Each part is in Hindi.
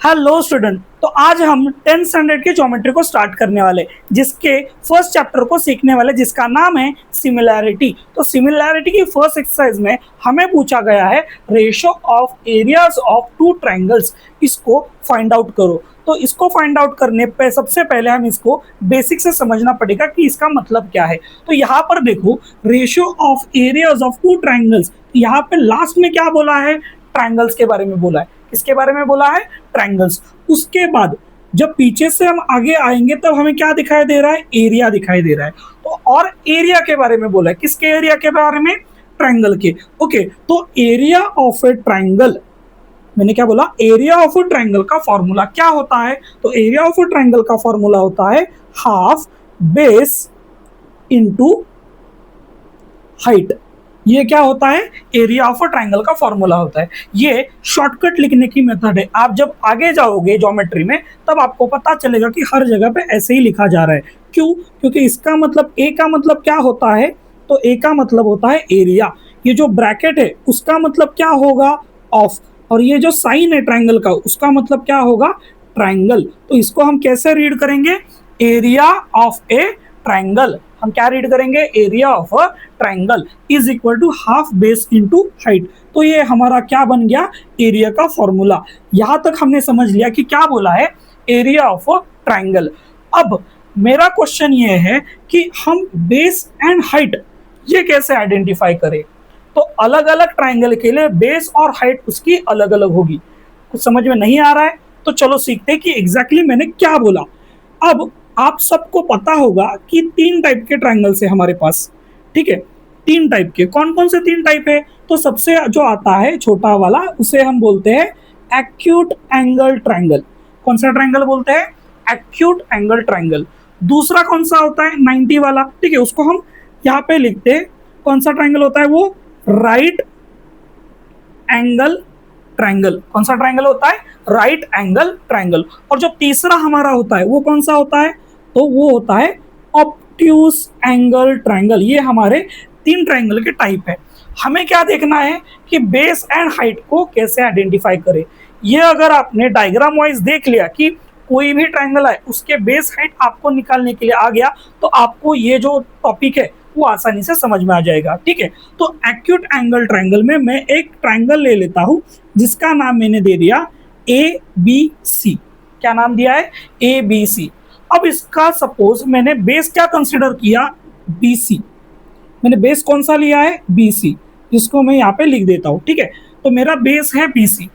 Hello student. तो आज हम 10th स्टैंडर्ड की ज्योमेट्री को स्टार्ट करने वाले, जिसके फर्स्ट चैप्टर को सीखने वाले, जिसका नाम है सिमिलैरिटी। तो सिमिलैरिटी की फर्स्ट एक्सरसाइज में हमें पूछा गया है ratio of areas of two triangles, इसको फाइंड आउट करो। तो इसको फाइंड आउट करने पे सबसे पहले हम इसको बेसिक से समझना पड़ेगा कि इसका मतलब क्या है। तो यहाँ पर देखो, ratio of areas of two triangles, यहाँ पे लास्ट में क्या बोला है? ट्रायंगल्स के बारे में बोला है। किसके बारे में बोला है? ट्रायंगल्स। उसके बाद जब पीछे से हम आगे आएंगे तब हमें क्या दिखाई दे रहा है? एरिया दिखाई दे रहा है। तो और एरिया के बारे में बोला है। किसके एरिया के बारे में? ट्रायंगल के। ओके, तो एरिया ऑफ ए ट्रायंगल, मैंने क्या बोला? एरिया ऑफ ए ट्रायंगल का फॉर्मूला क्या होता है? तो एरिया ऑफ ए ट्रायंगल का फॉर्मूला होता है हाफ बेस इंटू हाइट। ये क्या होता है? एरिया ऑफ अ ट्रायंगल का फॉर्मूला होता है। ये शॉर्टकट लिखने की मेथड है। आप जब आगे जाओगे ज्योमेट्री में तब आपको पता चलेगा कि हर जगह पे ऐसे ही लिखा जा रहा है। क्यों? क्योंकि इसका मतलब, ए का मतलब क्या होता है? तो ए का मतलब होता है एरिया। ये जो ब्रैकेट है उसका मतलब क्या होगा? ऑफ। और ये जो साइन है ट्रायंगल का, उसका मतलब क्या होगा? ट्रायंगल। तो इसको हम कैसे रीड करेंगे? Area of a triangle. हम क्या रीड करेंगे? Area of a triangle is equal to half base into height. तो ये हमारा क्या बन गया? एरिया का फॉर्मूला। यहां तक हमने समझ लिया कि क्या बोला है? Area of a triangle. अब मेरा क्वेश्चन ये है कि हम बेस एंड हाइट ये कैसे आइडेंटिफाई करें? तो अलग अलग ट्रायंगल के लिए बेस और हाइट उसकी अलग अलग होगी। कुछ समझ में नहीं आ रहा है? तो चलो सीखते हैं कि एग्जैक्टली मैंने क्या बोला। अब आप सबको पता होगा कि 3 टाइप के ट्रायंगल्स है हमारे पास। ठीक है, 3 टाइप के। कौन कौन से 3 टाइप है? तो सबसे जो आता है छोटा वाला, उसे हम बोलते हैं एक्यूट एंगल ट्रायंगल। कौन सा ट्रायंगल बोलते हैं? Acute angle triangle. दूसरा कौन सा होता है? 90 वाला। ठीक है, उसको हम यहाँ पे लिखते हैं। कौन सा ट्रायंगल होता है वो? Right angle triangle. कौन सा ट्रायंगल होता है? Right angle triangle. और जो तीसरा हमारा होता है वो कौन सा होता है? तो वो होता है ऑब्ट्यूज एंगल ट्रायंगल। ये हमारे 3 ट्रायंगल के टाइप है। हमें क्या देखना है कि बेस एंड हाइट को कैसे आइडेंटिफाई करें। ये अगर आपने डायग्राम वाइज देख लिया कि कोई भी ट्रायंगल है उसके बेस हाइट आपको निकालने के लिए आ गया, तो आपको ये जो टॉपिक है वो आसानी से समझ में आ जाएगा। ठीक है, तो एक्यूट एंगल ट्रायंगल में मैं एक ट्रायंगल ले लेता हूं जिसका नाम मैंने दे दिया ए बी सी। क्या नाम दिया है? A B C. अब इसका सपोज मैंने बेस क्या कंसिडर किया? B C. मैंने बेस कौन सा लिया है? बी सी, जिसको मैं यहाँ पे लिख देता हूँ। ठीक है, तो मेरा बेस है बी सी।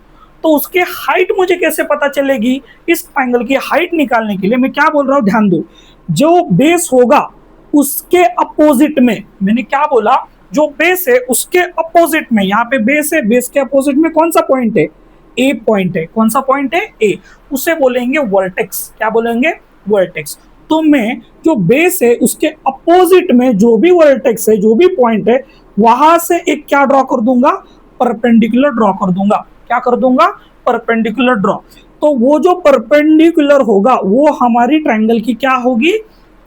तो उसके हाइट मुझे कैसे पता चलेगी? इस ट्रायंगल की हाइट निकालने के लिए मैं क्या बोल रहा हूँ, ध्यान दो। जो बेस होगा उसके अपोजिट में, मैंने क्या बोला? जो बेस है उसके अपोजिट में, यहाँ पे बेस है, बेस के अपोजिट में कौन सा पॉइंट है? ए पॉइंट है। कौन सा पॉइंट है? ए। उसे बोलेंगे वर्टेक्स। क्या बोलेंगे? वर्टेक्स। तो मैं जो बेस है उसके अपोजिट में जो भी वर्टेक्स है, जो भी पॉइंट है, वहां से एक क्या ड्रॉ कर दूंगा? परपेंडिकुलर ड्रॉ कर दूंगा। क्या कर दूंगा? Perpendicular draw. तो वो जो परपेंडिकुलर होगा वो हमारी ट्रायंगल की क्या होगी?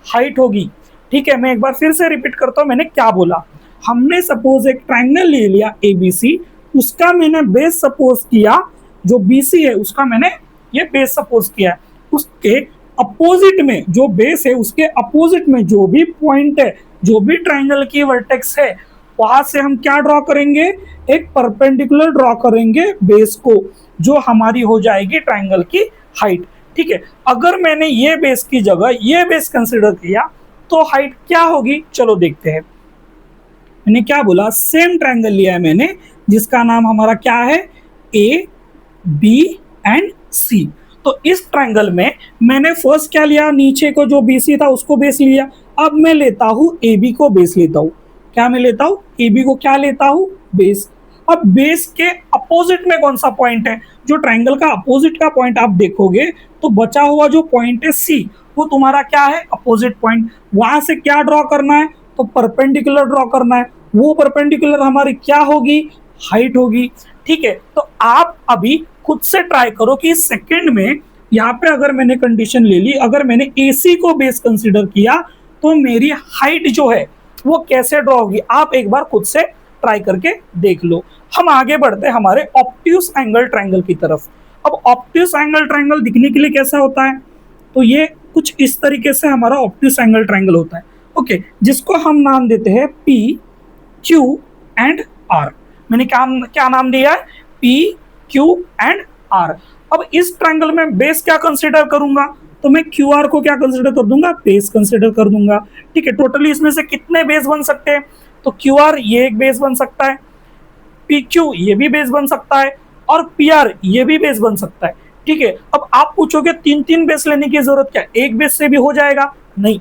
हाइट होगी। ठीक है, मैं एक बार फिर से रिपीट करता हूं मैंने क्या बोला। हमने सपोज एक ट्रायंगल ले लिया एबीसी, उसका मैंने बेस सपोज किया, जो बीसी है उसका मैंने ये बेस सपोज किया। उसके अपोजिट में जो बेस है उसके अपोजिट में जो भी पॉइंट है, जो भी ट्रायंगल की वर्टेक्स है, वहां से हम क्या ड्रॉ करेंगे? एक परपेंडिकुलर ड्रॉ करेंगे बेस को, जो हमारी हो जाएगी ट्रायंगल की हाइट। ठीक है, अगर मैंने ये बेस की जगह ये बेस कंसिडर किया तो हाइट क्या होगी? चलो देखते हैं। मैंने क्या बोला? सेम ट्रायंगल लिया है मैंने, जिसका नाम हमारा क्या है? ए बी एंड सी। तो इस ट्रायंगल में मैंने फर्स्ट क्या लिया? नीचे को जो बीसी था उसको बेस लिया। अब मैं लेता हूं ए बी को बेस लेता हूं। क्या मैं लेता हूं? ए बी को क्या लेता हूं? बेस। अब बेस के अपोजिट में कौन सा पॉइंट है? जो ट्रायंगल का अपोजिट का पॉइंट आप देखोगे तो बचा हुआ जो पॉइंट है सी, वो तुम्हारा क्या है? Opposite point. वहां से क्या ड्रॉ करना है? तो परपेंडिकुलर ड्रॉ करना है। वो परपेंडिकुलर हमारी क्या होगी? हाइट होगी। ठीक है, तो आप अभी खुद से ट्राई करो कि सेकंड में यहाँ पे अगर मैंने कंडीशन ले ली, अगर मैंने AC को बेस कंसीडर किया तो मेरी हाइट जो है वो कैसे ड्रॉ होगी? आप एक बार खुद से ट्राई करके देख लो। हम आगे बढ़ते हैं हमारे ऑब्ट्यूज एंगल ट्रायंगल की तरफ। अब ऑब्ट्यूस एंगल ट्रायंगल दिखने के लिए कैसा होता है, तो ये कुछ इस तरीके से हमारा ऑब्ट्यूस एंगल ट्रायंगल होता है। ओके, जिसको हम नाम देते हैं पी क्यू एंड आर। मैंने क्या क्या नाम दिया है, पी क्यू एंड आर। अब इस ट्रायंगल में बेस क्या कंसिडर करूंगा, तो मैं क्यू आर को क्या कंसिडर कर दूंगा, बेस कंसिडर कर दूंगा। ठीक है, टोटली इसमें से कितने बेस बन सकते हैं, तो क्यू आर ये एक बेस बन सकता है, पी क्यू ये भी बेस बन सकता है, और पी आर ये भी बेस बन सकता है। ठीक है, अब आप पूछोगे तीन तीन बेस लेने की जरूरत क्या, एक बेस से भी हो जाएगा, नहीं।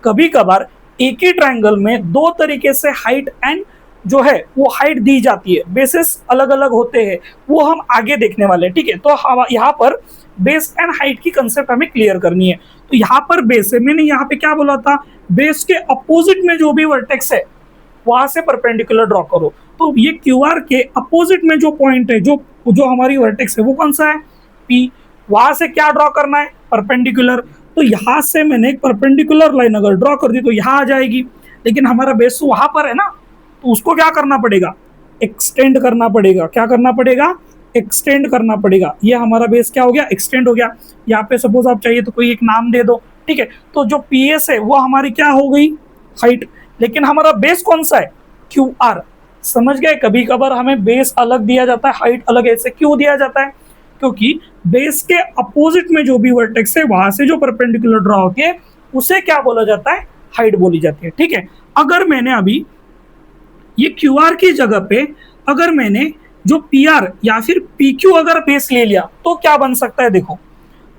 कभी कभार एक ही ट्रायंगल में दो तरीके से हाइट एंड जो है वो हाइट दी जाती है, बेसिस अलग अलग होते हैं, वो हम आगे देखने वाले हैं। ठीक है, तो यहाँ पर बेस एंड हाइट की कंसेप्ट हमें क्लियर करनी है। तो यहाँ पर बेस है, मैंने यहाँ पे क्या बोला था, बेस के अपोजिट में जो भी वर्टेक्स है वहां से परपेंडिकुलर ड्रॉ करो। तो ये क्यू आर के अपोजिट में जो पॉइंट है, जो जो हमारी वर्टेक्स है वो कौन सा है, पी। वहां से क्या ड्रॉ करना है, परपेंडिकुलर। तो यहां से मैंने एक परपेंडिकुलर लाइन अगर ड्रॉ कर दी तो यहाँ आ जाएगी, लेकिन हमारा बेस तो वहां पर है ना, तो उसको क्या करना पड़ेगा, एक्सटेंड करना पड़ेगा। क्या करना पड़ेगा, एक्सटेंड करना पड़ेगा। ये हमारा बेस क्या हो गया, एक्सटेंड हो गया। यहाँ पे सपोज आप चाहिए तो कोई एक नाम दे दो। ठीक है, तो जो पी एस है वो हमारी क्या हो गई, हाइट, लेकिन हमारा बेस कौन सा है, क्यू आर। समझ गए, कभी कभार हमें बेस अलग दिया जाता है, हाइट अलग, ऐसे क्यों दिया जाता है, क्योंकि बेस के अपोजिट में जो भी वर्टेक्स है वहां से जो परपेंडिकुलर ड्रॉ होती है उसे क्या बोला जाता है, हाइट बोली जाती है। ठीक है, अगर मैंने अभी ये क्यू आर की जगह पे अगर मैंने जो पी आर या फिर पी क्यू अगर बेस ले लिया तो क्या बन सकता है, देखो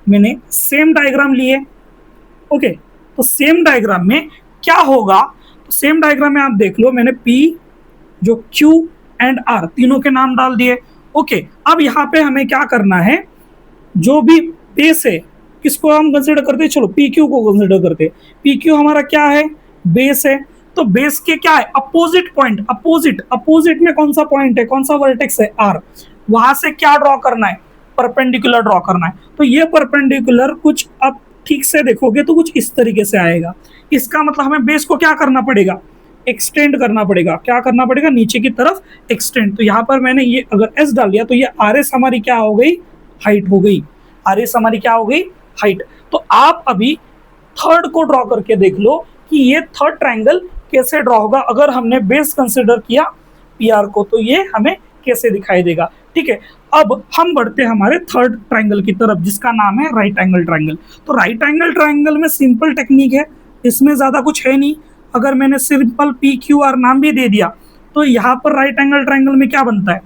मैंने सेम डायग्राम लिए। ओके, तो सेम डायग्राम में क्या होगा, तो सेम डायग्राम में आप देख लो, मैंने पी जो क्यू एंड आर तीनों के नाम डाल दिए। ओके, अब यहाँ पे हमें क्या करना है, जो भी बेस है किसको हम कंसिडर करते हैं, चलो पी क्यू को कंसिडर करते हैं। पी क्यू हमारा क्या है, बेस है। तो बेस के क्या है, अपोजिट पॉइंट, अपोजिट में कौन सा पॉइंट है, कौन सा वर्टेक्स है, आर। वहां से क्या ड्रॉ करना है, परपेंडिकुलर ड्रॉ करना है। तो ये परपेंडिकुलर कुछ अब ठीक से देखोगे तो कुछ इस तरीके से आएगा। इसका मतलब हमें बेस को क्या करना पड़ेगा, एक्सटेंड करना पड़ेगा। क्या करना पड़ेगा, नीचे की तरफ एक्सटेंड। तो यहाँ पर मैंने ये अगर एस डाल दिया तो ये आर एस हमारी क्या हो गई, हाइट हो गई। आर एस हमारी क्या हो गई, हाइट। तो आप अभी थर्ड को ड्रॉ करके देख लो कि ये थर्ड ट्रायंगल कैसे ड्रॉ होगा। अगर हमने बेस कंसिडर किया पी आर को तो ये हमें कैसे दिखाई देगा। ठीक है, अब हम बढ़ते हैं हमारे थर्ड ट्रायंगल की तरफ जिसका नाम है राइट एंगल ट्रायंगल। तो राइट एंगल ट्रायंगल में सिंपल टेक्निक है, इसमें ज्यादा कुछ है नहीं। अगर मैंने सिंपल पी क्यू आर नाम भी दे दिया तो यहाँ पर राइट एंगल ट्रायंगल में क्या बनता है,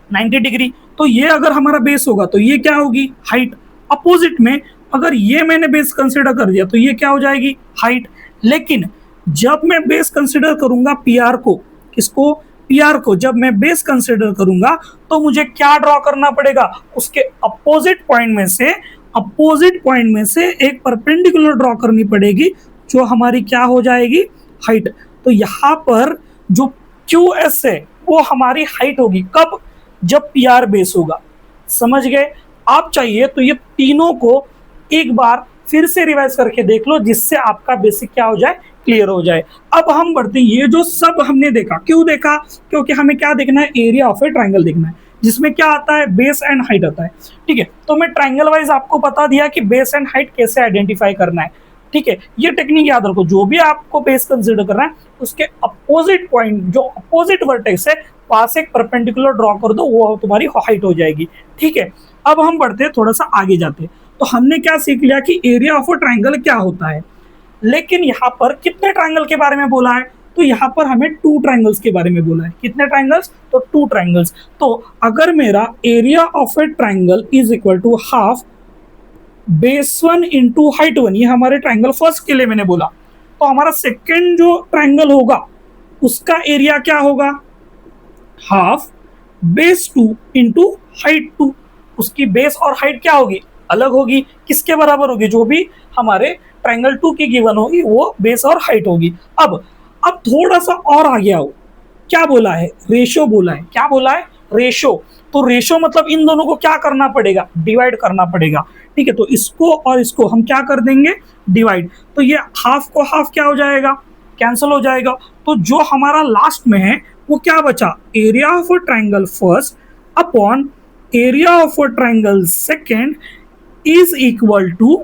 90 डिग्री। तो ये अगर हमारा बेस होगा तो ये क्या होगी, हाइट। अपोजिट में अगर ये मैंने बेस कंसिडर कर दिया तो ये क्या हो जाएगी, हाइट। लेकिन जब मैं बेस कंसिडर करूंगा पी आर को, किसको, पी आर को जब मैं बेस कंसिडर करूंगा तो मुझे क्या ड्रॉ करना पड़ेगा, उसके अपोजिट पॉइंट में से एक परपेंडिकुलर ड्रॉ करनी पड़ेगी जो हमारी क्या हो जाएगी, हाइट। तो यहाँ पर जो क्यू एस है वो हमारी हाइट होगी, कब, जब पी आर बेस होगा। समझ गए, आप चाहिए तो ये तीनों को एक बार फिर से रिवाइज करके देख लो जिससे आपका बेसिक क्या हो जाए, क्लियर हो जाए। अब हम बढ़ते हैं, ये जो सब हमने देखा, क्यों देखा, क्योंकि हमें क्या देखना है, एरिया ऑफ ए ट्रायंगल देखना है जिसमें क्या आता है, बेस एंड हाइट आता है। ठीक है, तो मैं ट्रायंगल वाइज आपको बता दिया कि बेस एंड हाइट कैसे आइडेंटिफाई करना है। ठीक है, ये टेक्निक याद रखो, जो भी आपको बेस कंसिडर करना है उसके अपोजिट पॉइंट, जो अपोजिट वर्टेक्स है वहां से एक परपेंडिकुलर ड्रॉ कर दो, वो तुम्हारी हाइट हो जाएगी। ठीक है, अब हम बढ़ते हैं, थोड़ा सा आगे जाते हैं। तो हमने क्या सीख लिया कि एरिया ऑफ अ ट्रायंगल क्या होता है, लेकिन यहाँ पर कितने ट्रायंगल के बारे में बोला है, तो यहाँ पर हमें 2 ट्रायंगल्स के बारे में बोला है। कितने ट्रायंगल्स, तो 2 ट्रायंगल्स। तो अगर मेरा area of a triangle is equal to half base 1 into height 1, ये हमारे ट्रायंगल फर्स्ट के लिए मैंने बोला, तो हमारा सेकेंड जो ट्रायंगल होगा उसका एरिया क्या होगा, हाफ बेस 2 इंटू हाइट 2। उसकी बेस और हाइट क्या होगी, अलग होगी, किसके बराबर होगी, जो भी हमारे ट्रायंगल 2 की गिवन होगी वो बेस और हाइट होगी। अब थोड़ा सा और आगे आओ, क्या बोला है, रेशो बोला है। क्या बोला है, रेशो। तो रेशो मतलब इन दोनों को क्या करना पड़ेगा, डिवाइड करना पड़ेगा। ठीक है, तो इसको और इसको हम क्या कर देंगे, डिवाइड। तो ये हाफ को हाफ क्या हो जाएगा, कैंसिल हो जाएगा। तो जो हमारा लास्ट में है वो क्या बचा, area of a triangle first upon area of a triangle second is equal to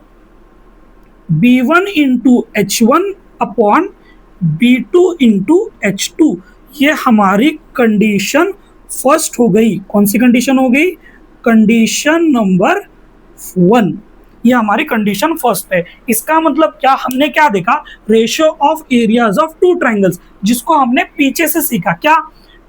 B1 into H1 upon B2 into H2। ये हमारी कंडीशन फर्स्ट हो गई। कौन सी कंडीशन हो गई? Condition number 1। ये हमारी कंडीशन फर्स्ट है। इसका मतलब क्या? हमने क्या देखा? Ratio of areas of two triangles, जिसको हमने पीछे से सीखा। क्या?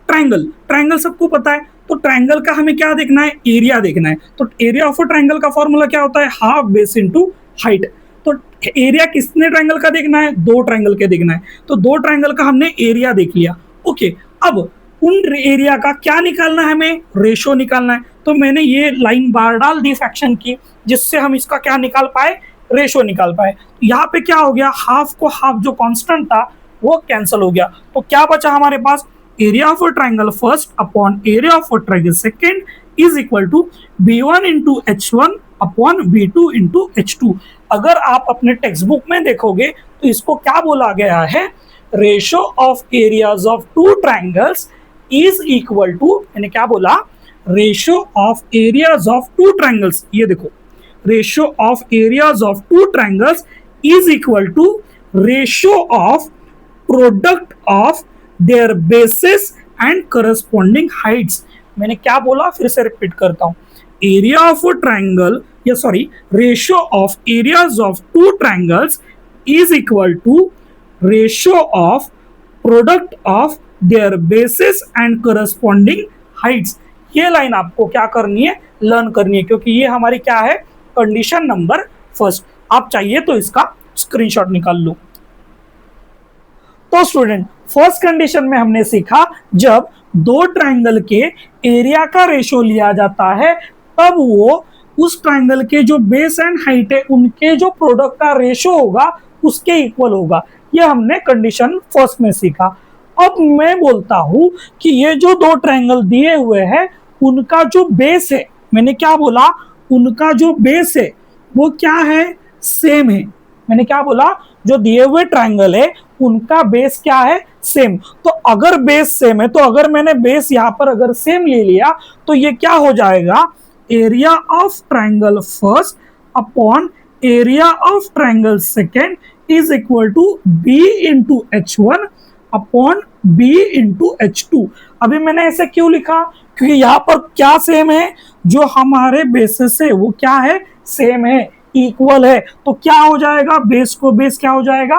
ट्राइंगल। ट्राइंगल सबको पता है, तो ट्राइंगल का हमें क्या देखना है? एरिया देखना है। तो एरिया ऑफ अ ट्राइंगल का फॉर्मूला क्या होता है? Half base into height. तो एरिया कितने ट्राइंगल का देखना है? 2 ट्राइंगल के देखना है। तो 2 ट्राइंगल का हमने एरिया देख लिया। ओके, अब उन एरिया का क्या निकालना है? हमें रेशो निकालना है। तो मैंने ये लाइन बार डाल दी फ्रैक्शन की, जिससे हम इसका क्या निकाल पाए? रेशो निकाल पाए। यहाँ पे क्या हो गया? हाफ को हाफ जो कांस्टेंट था वो कैंसिल हो गया। तो क्या बचा हमारे पास? Area of a triangle first upon area of a triangle second is equal to B1 into H1 upon B2 into H2। अगर आप अपने टेक्स्ट बुक में देखोगे तो इसको क्या बोला गया है? Ratio of areas of two triangles is equal to, मैंने क्या बोला? Ratio of areas of two triangles. ये देखो, ratio of areas of two triangles is equal to ratio of product of their bases and corresponding heights. मैंने क्या बोला? फिर से रिपीट करता हूं। एरिया ऑफ अ ट्राइंगल, या sorry, ratio of areas of two triangles is equal to ratio of product of their bases and corresponding Heights. ये लाइन आपको क्या करनी है? लर्न करनी है, क्योंकि ये हमारी क्या है? Condition number first. आप चाहिए तो इसका स्क्रीनशॉट निकाल लो। तो स्टूडेंट, फर्स्ट कंडीशन में हमने सीखा जब 2 ट्राइंगल के एरिया का रेशो लिया जाता है, तब वो उस ट्राइंगल के जो बेस एंड हाइट है उनके जो प्रोडक्ट का रेशो होगा उसके इक्वल होगा। ये हमने कंडीशन फर्स्ट में सीखा। अब मैं बोलता हूं कि ये जो 2 ट्राइंगल दिए हुए हैं उनका जो बेस है, मैंने क्या बोला? उनका जो बेस है वो क्या है? सेम है। मैंने क्या बोला? जो दिए हुए ट्राइंगल है उनका बेस क्या है? सेम। तो अगर बेस सेम है, तो अगर मैंने बेस यहां पर अगर सेम ले लिया तो ये क्या हो जाएगा? Area of triangle first upon area of triangle second is equal to B into H1 upon B into H2। अभी मैंने ऐसे क्यों लिखा? क्योंकि यहाँ पर क्या सेम है? जो हमारे बेसिस है वो क्या है? सेम है, इक्वल है। तो क्या हो जाएगा? बेस को बेस क्या हो जाएगा?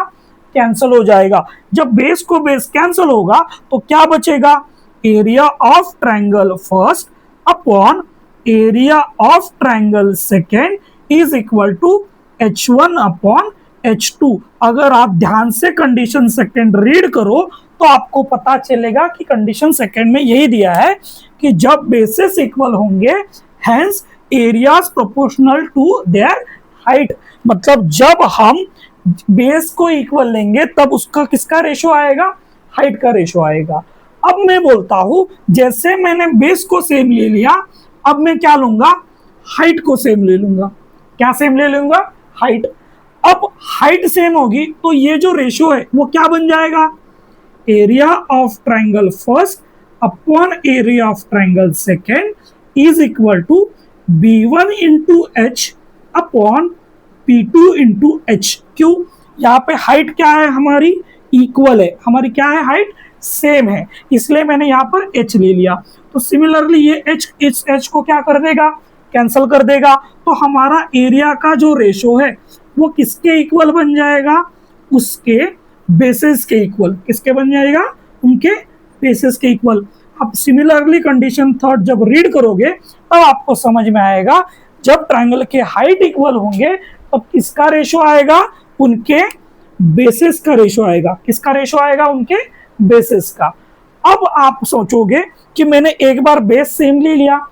कैंसिल हो जाएगा। जब बेस को बेस कैंसिल होगा तो क्या बचेगा? Area of triangle first upon area of triangle second is equal to H1 upon H2। अगर आप ध्यान से कंडीशन सेकेंड रीड करो तो आपको पता चलेगा कि कंडीशन सेकेंड में यही दिया है कि जब बेसिस इक्वल होंगे, hence areas proportional to their height. मतलब जब हम बेस को इक्वल लेंगे तब उसका किसका रेशो आएगा? हाइट का रेशो आएगा। अब मैं बोलता हूं, जैसे मैंने बेस को सेम ले लिया, अब मैं क्या लूंगा? हाइट को सेम ले लूंगा। क्या सेम ले लूंगा? हाइट। अब हाइट सेम होगी तो ये जो रेशो है वो क्या बन जाएगा? Area of triangle first upon area of triangle second is equal to B1 into H upon P2 into H। क्यों? यहाँ पे हाइट क्या है हमारी? इक्वल है। हमारी क्या है? हाइट सेम है, इसलिए मैंने यहाँ पर H ले लिया। तो सिमिलरली ये H इस H को क्या कर देगा? कैंसिल कर देगा। तो हमारा एरिया का जो रेशो है वो किसके इक्वल बन जाएगा? उसके बेसिस के इक्वल। किसके बन जाएगा? उनके बेसिस के इक्वल। अब सिमिलरली कंडीशन थर्ड जब रीड करोगे तब आपको समझ में आएगा, जब ट्राइंगल के हाइट इक्वल होंगे तब किसका रेशो आएगा? उनके बेसिस का रेशो आएगा। किसका रेशो आएगा? उनके बेसिस का। अब आप सोचोगे कि मैंने एक बार बेस सेम ले लिया,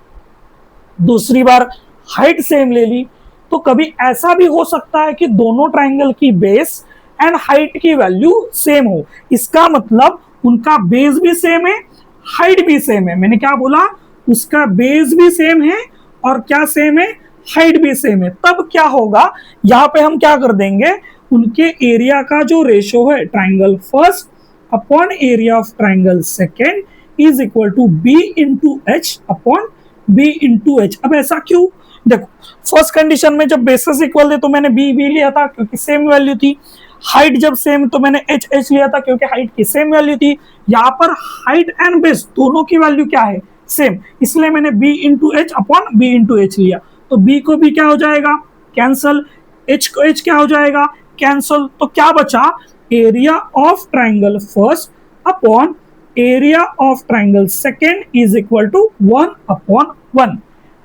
दूसरी बार हाइट सेम ले ली, तो कभी ऐसा भी हो सकता है कि दोनों ट्राइंगल की बेस एंड हाइट की वैल्यू सेम हो। इसका मतलब उनका बेस भी सेम है, हाइट भी सेम है। मैंने क्या बोला? उसका बेस भी सेम है और क्या सेम है? हाइट भी सेम है। तब क्या होगा? यहाँ पे हम क्या कर देंगे? उनके एरिया का जो रेशो है triangle first upon area of triangle second is equal to B into H upon b into H. अब ऐसा क्यों? देखो फर्स्ट कंडीशन में जब बेसिस इक्वल थे तो मैंने बी बी लिया था क्योंकि सेम वैल्यू थी। हाइट जब सेम तो मैंने एच एच लिया था क्योंकि हाइट की सेम वैल्यू थी। यहाँ पर हाइट एंड बेस दोनों की वैल्यू क्या है? सेम, इसलिए मैंने b into H upon B into H लिया। तो b को b क्या हो जाएगा? कैंसल। h को h क्या हो जाएगा? कैंसल। तो क्या बचा? Area of triangle first upon area of triangle second is equal to 1/1।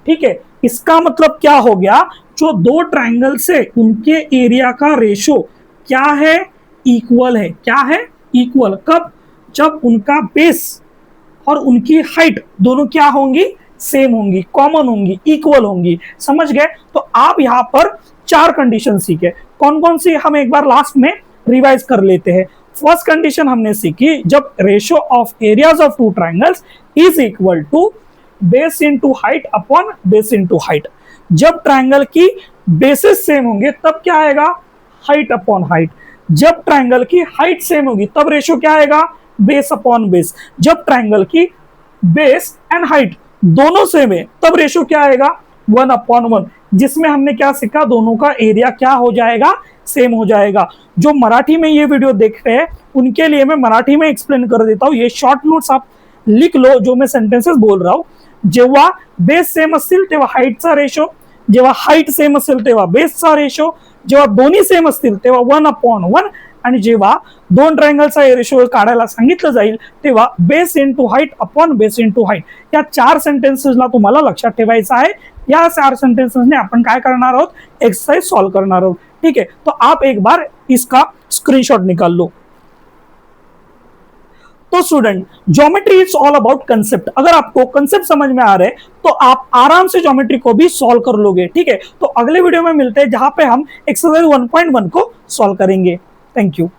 ठीक है, इसका मतलब क्या हो गया? जो दो ट्राइंगल से उनके एरिया का रेशो क्या है? इक्वल है। क्या है? इक्वल। कब? जब उनका बेस और उनकी हाइट दोनों क्या होंगी? सेम होंगी, कॉमन होंगी, इक्वल होंगी। समझ गए? तो आप यहां पर चार कंडीशन सीखे। कौन कौन सी हम एक बार लास्ट में रिवाइज कर लेते हैं। फर्स्ट कंडीशन हमने सीखी, जब ratio of areas of two triangles is equal to base into height upon base into height. जब ट्राइंगल की बेसिस सेम होंगे तब क्या आएगा? Height upon height. जब ट्राइंगल की हाइट सेम होगी तब रेशियो क्या आएगा? Base upon base. जब ट्राइंगल की बेस एंड हाइट दोनों सेम है तब रेशियो क्या आएगा? 1/1। जिसमें हमने क्या सीखा? दोनों का एरिया क्या हो जाएगा? सेम हो जाएगा। जो मराठी में ये वीडियो देख रहे हैं उनके लिए मैं मराठी में एक्सप्लेन कर देता हूँ। ये शॉर्ट नोट्स आप लिख लो जो मैं सेंटेन्सेस बोल रहा हूँ। जेव्हा बेस सेम असतील तेव्हा हाईटचा रेशो, जेव्हा हाईट सेम असेल तेव्हा बेसचा रेशो, जेव्हा दोन्ही सेम असतील तेव्हा 1/1, आणि जेव्हा दोन ट्रायंगलचा रेशो काढायला सांगितलं जाईल तेव्हा base into height upon base into height. या चार सेंटेन्सेसला तुम्हाला लक्षात ठेवायचं आहे। या चार सेंटेन्सेसने आपण काय करणार आहोत? एक्सरसाइज सॉल्व करणार आहोत। ठीक है, तो आप एक बार इसका स्क्रीनशॉट निकाल लो। तो student, geometry is all about concept. अगर आपको कंसेप्ट समझ में आ रहे तो आप आराम से ज्योमेट्री को भी सॉल्व कर लोगे। ठीक है, तो अगले वीडियो में मिलते हैं जहां पे हम एक्सरसाइज 1.1 को सॉल्व करेंगे। Thank you.